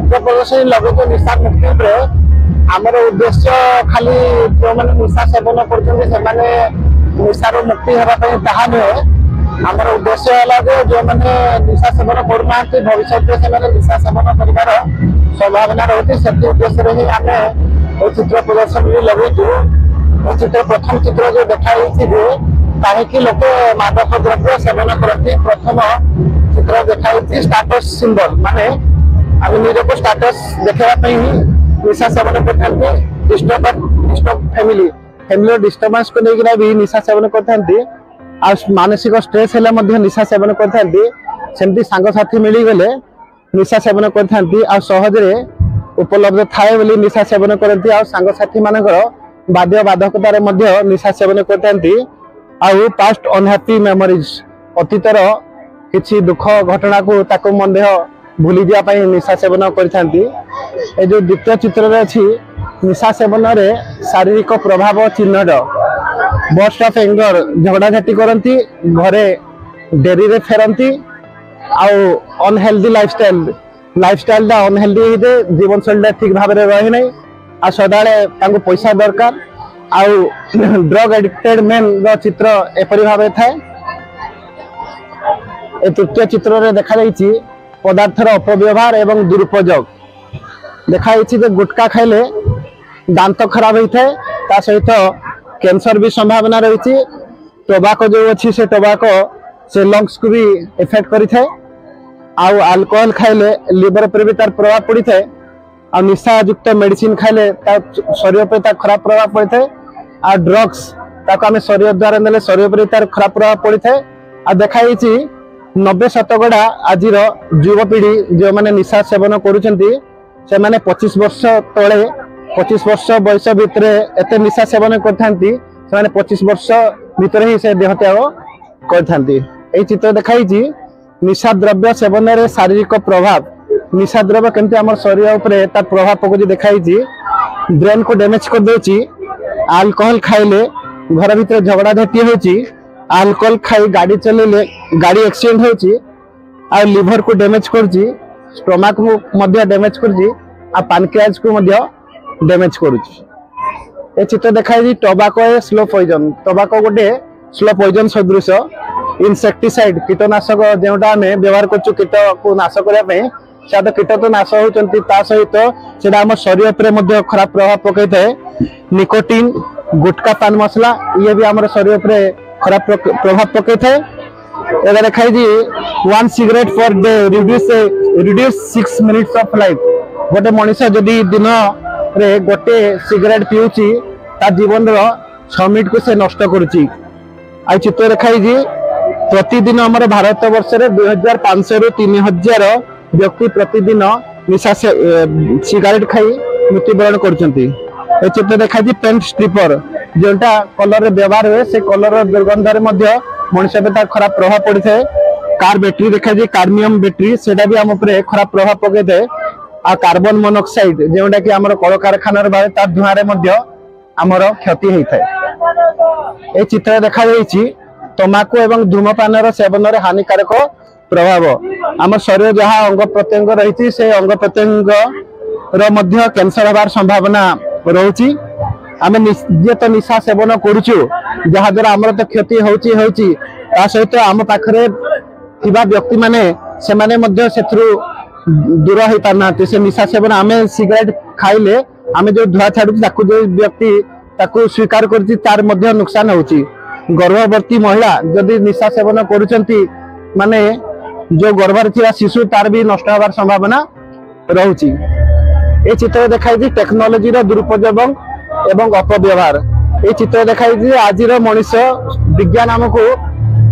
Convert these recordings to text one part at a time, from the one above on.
चित्र प्रदर्शनी लगुच निशा मुक्ति आमर उद्देश्य खाली जो मैंने निशा सेवन कर निशार मुक्ति होगापी ताहा नुहे आमर उद्देश्य है जो मैंने निशा सेवन करना भविष्य से निशा सेवन कर संभावना रही से उद्देश्य ही आम चित्र प्रदर्शनी लगुचु चित्र प्रथम चित्र जो देखाई कहीं लोक मादक द्रव्य सेवन करती प्रथम चित्र देखाई स्टाटस सिंबल माने आम निजक स्टाटस देखापी निशा सेवन कर फैमिली डिस्टर्बांस को लेकिन भी निशा सेवन कर मानसिक स्ट्रेस हेल्ले निशा सेवन करमती सांगसाथी मिलगले निशा सेवन कर सहजरे उपलब्ध थाए बोली निशा सेवन करती सांगसाथी मानकर बाध्य बाधकतार निशा सेवन करती पास्ट अनहैप्पी मेमोरीज अतीतर किसी दुख घटना को भूली जाए निशा सेवन करती जो द्वितीय चित्र अच्छी निशा सेवन रे शारीरिक प्रभाव चिन्हट बर्स्ट ऑफ एंगर झगड़ाझाटी करती घरे डेरी रे फेरती अनहेल्दी लाइफस्टाइल अनहेल्दी होते जीवन शैली ठीक भाव में रही नहीं आ सदाले पैसा दरकार ड्रग एडिक्टेड मेन चित्र एपरी भाव थाए। तृतीय चित्र रे देखा पदार्थर अपव्यवहार एवं दुरुपयोग देखाई गुटखा खाइले दांत खराब होता है सहित कैंसर भी संभावना रही टोबाको जो अच्छी से टोबाको से लंग्स को भी इफेक्ट करें अल्कोहल खाइले लिवर पर भी तार प्रभाव पड़ी था निशा युक्त मेडिसिन खाइले शरीर पर खराब प्रभाव पड़ी था ड्रग्स आम शरीर द्वारा ने शरीर पर तार खराब प्रभाव पड़ी था देखाई 90% आज युवपीढ़ी जो मैंने निशा सेवन कर 25 वर्ष तले 25 वर्ष बयस भितर एत निशा सेवन करते 25 वर्ष भितर ही से देहत्याग कर चित्र देखाई निशा द्रव्य सेवन रे शारीरिक प्रभाव निशा द्रव्य केमती आम शरीर उपरे तार प्रभाव पकड़ देखाई ब्रेन को डैमेज कर देछि अल्कोहल खाइले घर भितर झगड़ाझाटी होछि अल्कोहल खाई गाड़ी चलेले गाड़ी एक्सीडेंट होछि लिवर को डैमेज करछि स्टोमाक को डैमेज करछि पानक्रियाज को डैमेज करुछि। चित्र देखाई tobacco a slow poison tobacco गोटे स्लो पॉइजन सदृश इनसेक्टिसाइड कीटनाशक जोटा आम व्यवहार कर कीट को नाश करने तो कीट तो नाश होती सहित से आम शरीर पर खराब प्रभाव पकई थाए निकोटीन गुटखा पान मसला ये भी आम शरीर पर खराब प्रभाव पकई थाए। देखाई 1 cigarette per day reduce 6 minutes of life गोटे मनीष जदि दिन रे गोटे सिगरेट पीऊँची जीवन 6 मिनिट को से नष्ट करुच्ची। चित्र देखाई प्रतिदिन आम भारत वर्ष 2500 रु 3000 व्यक्ति प्रतिदिन निशा सिगरेट खाई मृत्युवरण करछंती। चित्र देखाई पेंट स्ट्रिपर जोटा कलर व्यवहार हुए से कलर दुर्गंधर मनुष्य पे खराब प्रभाव पड़ी था। कार बैटेरी देखा कार्डमियम बैटेरी सेटा भी आम खराब प्रभाव पकई थाए कार्बन मोनोक्साइड जोटा कि आम कल कारखाना बाहर तार धुआं आमर क्षति होता है। ये चित्र देखा तमाकू एवं धूमपान सेवन हानिकारक प्रभाव आम शरीर जहाँ अंग प्रत्यंग रही से अंग प्रत्यंग कैंसर होबार संभावना रोची आम निजे तो निशा सेवन करुचु जहाँ द्वारा आमर तो क्षति होची सहित आम पाखरे व्यक्ति माने से दूर हो पारना से निशा सेवन आम सिगरेट खाइले आम जो धुआ छाड़ू जो व्यक्ति स्वीकार कर नुकसान होची। गर्भवती महिला जदि निशा सेवन करुचंती माने जो गर्भर थिया शिशु तार भी नष्ट होबार संभावना रहुची। ये चित्र देखाई टेक्नोलोजी दुरुपयोग एवं अपव्यवहार। ये चित्र देखाई आज मनीष विज्ञान आमको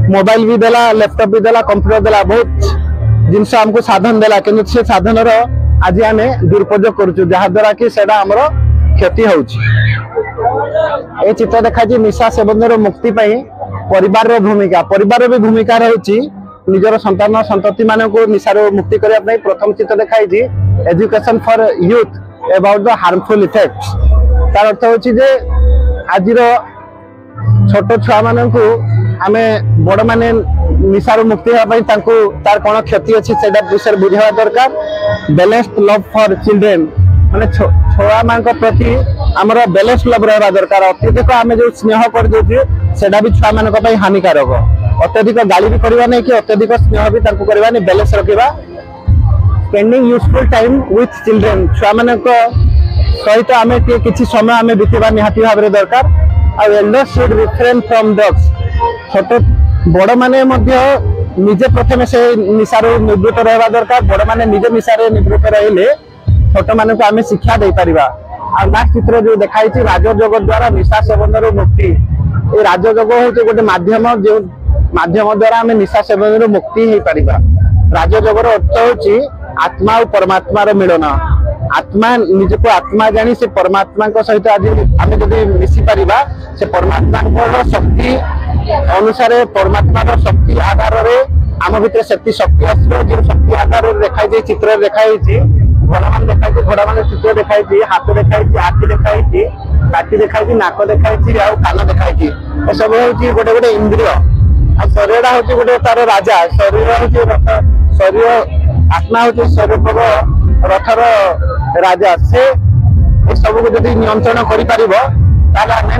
मोबाइल भी देला लैपटॉप भी देला कंप्यूटर देला बहुत जिनस आमको साधन देला कि से साधन आज आम दुरुपयोग करुचु जहा द्वारा कि सेटा आमर क्षति होउची। ये चित्र देखाई निशा सेवन मुक्ति परिवार भी भूमिका रही निजर संतान संतति मान को निशार मुक्ति करने प्रथम चित्र देखाई education for youth about the harmful effects तार अर्थ होची जे आज छोट छुआ मान आम बड़ माने निशारू मुक्ति तार कौन क्षति अच्छी से विषय बुझा दरकार बैलेंस्ड लव फॉर चिल्ड्रेन माने छुआ मान प्रति आमर बैलेंस लव रहा दरकार अत्यधिक आम जो स्नेह कर सेटा भी छुआ मान हानिकारक अत्यधिक गाली भी करवा नहीं कि अत्यधिक स्नेह भी करवा नहीं बैलेंस रखा spending useful time with children छुआ मान सहित आम किसी समय आम बीतवा निहाती भाव दरकार Elder should refrain from drugs छोट बड़ माने निजे प्रथम से निशार निवृत्त रहा दरकार बड़ माने निजे निशार निवृत्त रहिले छोट मान को आम शिक्षा दे पारिबा आ लास्ट चित्र जो देखाई राजयोग द्वारा निशा सेवन मुक्ति ये राजयोग हूँ गोटे माध्यम जो माध्यम द्वारा आम निशा सेवन मुक्ति हो पारिबा राजयोगर अर्थ हूँ आत्मा और परमात्मा मिलन आत्मा निज को आत्मा जानी से परमात्मा सहित आज आम जब मिसी पारिबा से परमात्मा शक्ति अनुसार परमात्मा शक्ति आधार आम भीतर से शक्ति आसो जो शक्ति आधार देखाई चित्र देखाई घोड़ा मान देखा घोड़ा मान चित्र देखाई हाथ देखाई आखि देखाई पाटी देखाई नाक देखाई कान देखाई सब हूँ गोटे गोटे इंद्रिय शरीर हूँ गोटे तार राजा शरीर हूँ रथ शरीर आत्मा हूँ शरीर रथर राजा से सब को जब नियंत्रण कर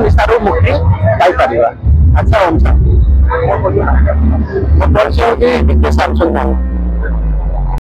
निशारू मुक्ति पाई। अच्छा ओम शांति। परिचय